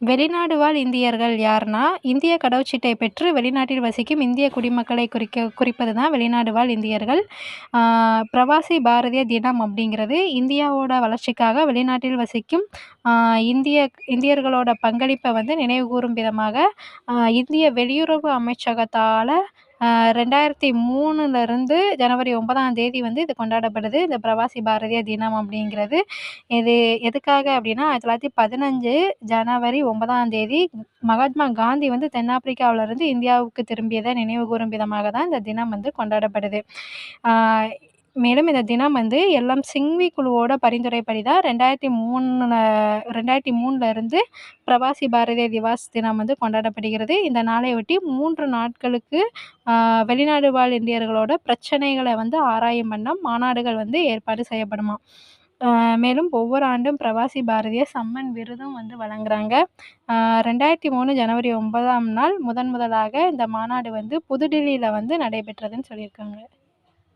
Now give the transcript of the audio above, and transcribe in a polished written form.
வெளிநாடு வாழ் இந்தியர்கள் யாருன்னா, இந்திய கடவுச்சீட்டை பெற்று வெளிநாட்டில் வசிக்கும் இந்திய குடிமக்களை குறிப்பது தான் வெளிநாடு வாழ் இந்தியர்கள். ஆ பிரவாசி பாரதிய தினம் அப்படிங்கிறது இந்தியாவோட வளர்ச்சிக்காக வெளிநாட்டில் வசிக்கும் ஆ இந்திய இந்தியர்களோட பங்களிப்பை வந்து நினைவுகூரும் விதமாக, இந்திய வெளியுறவு அமைச்சகத்தால 2003லேருந்து ஜனவரி 9ஆம் தேதி வந்து இது கொண்டாடப்படுது. இந்த பிரவாசி பாரதிய தினம் அப்படிங்கிறது. இது எதுக்காக அப்படின்னா, 1915 ஜனவரி 9ஆம் தேதி மகாத்மா காந்தி வந்து தென்னாப்பிரிக்காவிலிருந்து இந்தியாவுக்கு திரும்பியதை நினைவுகூரும் விதமாக தான் இந்த தினம் வந்து கொண்டாடப்படுது. ஆ மேலும் இந்த தினம் வந்து எல்எம் சிங்வி குழுவோட பரிந்துரைப்படி தான் 2003ல இருந்து பிரவாசி பாரதிய திவாஸ் தினம் வந்து கொண்டாடப்படுகிறது. இந்த நாளையொட்டி 3 நாட்களுக்கு வெளிநாடு வாழ் இந்தியர்களோட பிரச்சனைகளை வந்து ஆராயும் வண்ணம் மாநாடுகள் வந்து ஏற்பாடு செய்யப்படுமாம். மேலும் ஒவ்வொரு ஆண்டும் பிரவாசி பாரதியர் சம்மன் விருதும் வந்து வழங்குறாங்க. 2003 ஜனவரி 9ஆம் நாள் முதலாக இந்த மாநாடு வந்து புதுடில்லியில வந்து நடைபெற்றதுன்னு சொல்லியிருக்காங்க.